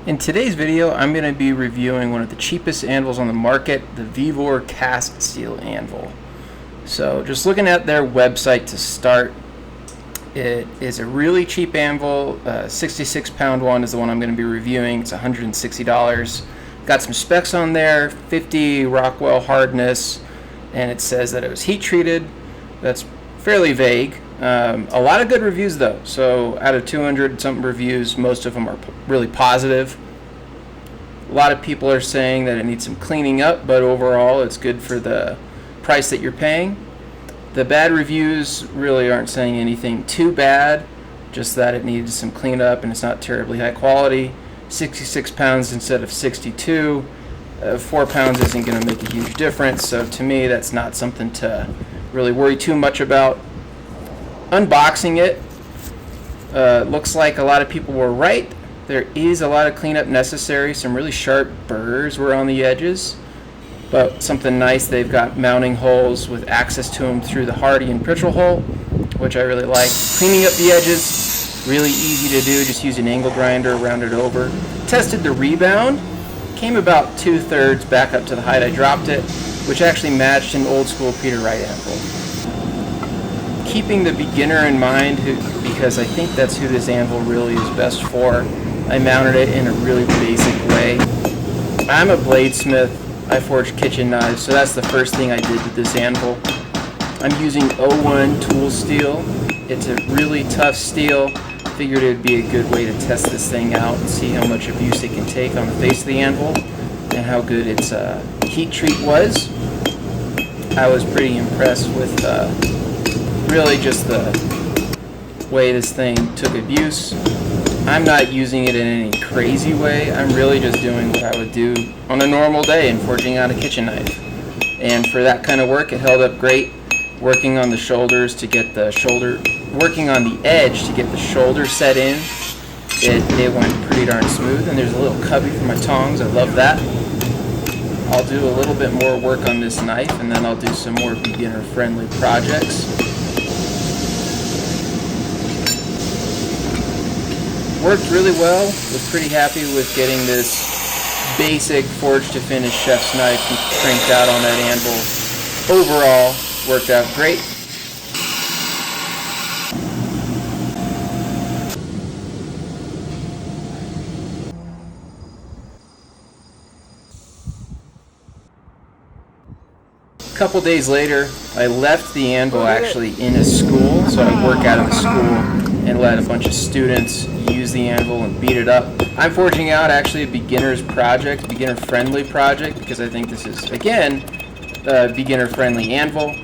In today's video, I'm going to be reviewing one of the cheapest anvils on the market, the Vevor cast steel anvil. So just looking at their website to start, it is a really cheap anvil. 66-pound one is the one I'm going to be reviewing. It's $160. Got some specs on there, 50 Rockwell hardness, and it says that it was heat treated. That's fairly vague. A lot of good reviews though, so out of 200 something reviews, most of them are really positive. A lot of people are saying that it needs some cleaning up, but overall it's good for the price that you're paying. The bad reviews really aren't saying anything too bad, just that it needs some cleanup and it's not terribly high quality. 66 pounds instead of 62. 4 pounds isn't going to make a huge difference, so to me that's not something to really worry too much about. Unboxing it, looks like a lot of people were right. There is a lot of cleanup necessary. Some really sharp burrs were on the edges, but something nice, they've got mounting holes with access to them through the Hardy and Pritchell hole, which I really like. Cleaning up the edges, really easy to do. Just use an angle grinder, round it over. Tested the rebound, came about 2/3 back up to the height I dropped it, which actually matched an old school Peter Wright anvil. Keeping the beginner in mind, because I think that's who this anvil really is best for, I mounted it in a really basic way. I'm a bladesmith. I forge kitchen knives, so that's the first thing I did with this anvil. I'm using 01 tool steel. It's a really tough steel. Figured it would be a good way to test this thing out and see how much abuse it can take on the face of the anvil and how good its heat treat was. I was pretty impressed with really just the way this thing took abuse. I'm not using it in any crazy way. I'm really just doing what I would do on a normal day in forging out a kitchen knife. And for that kind of work, it held up great. Working on the shoulders to get the shoulder, working on the edge to get the shoulder set in, it went pretty darn smooth. And there's a little cubby for my tongs. I love that. I'll do a little bit more work on this knife, and then I'll do some more beginner-friendly projects. Worked really well. Was pretty happy with getting this basic forge to finish chef's knife cranked out on that anvil. Overall, worked out great. A couple days later, I left the anvil actually in a school, so I work out of the school and let a bunch of students use the anvil and beat it up. I'm forging out actually a beginner's project, beginner-friendly project, because I think this is, again, a beginner-friendly anvil.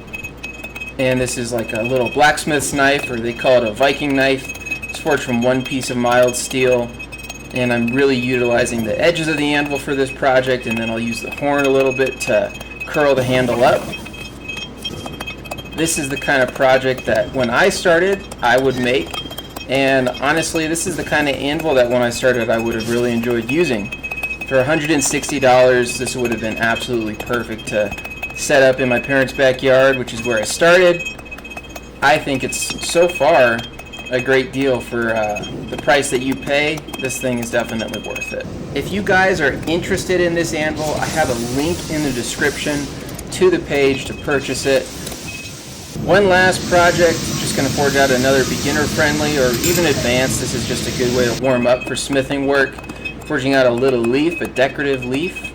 And this is like a little blacksmith's knife, or they call it a Viking knife. It's forged from one piece of mild steel, and I'm really utilizing the edges of the anvil for this project, and then I'll use the horn a little bit to curl the handle up. This is the kind of project that when I started, I would make. And honestly, this is the kind of anvil that when I started, I would have really enjoyed using. For $160, this would have been absolutely perfect to set up in my parents' backyard, which is where I started. I think it's so far a great deal for the price that you pay. This thing is definitely worth it. If you guys are interested in this anvil, I have a link in the description to the page to purchase it. One last project, just going to forge out another beginner-friendly or even advanced. This is just a good way to warm up for smithing work. Forging out a little leaf, a decorative leaf.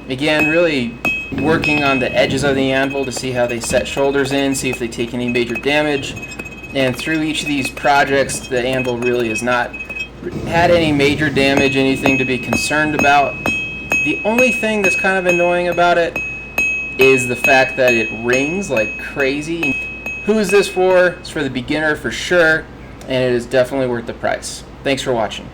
Again, really working on the edges of the anvil to see how they set shoulders in, see if they take any major damage. And through each of these projects, the anvil really has not had any major damage, anything to be concerned about. The only thing that's kind of annoying about it is the fact that it rings like crazy. Who is this for? It's for the beginner for sure, and it is definitely worth the price. Thanks for watching.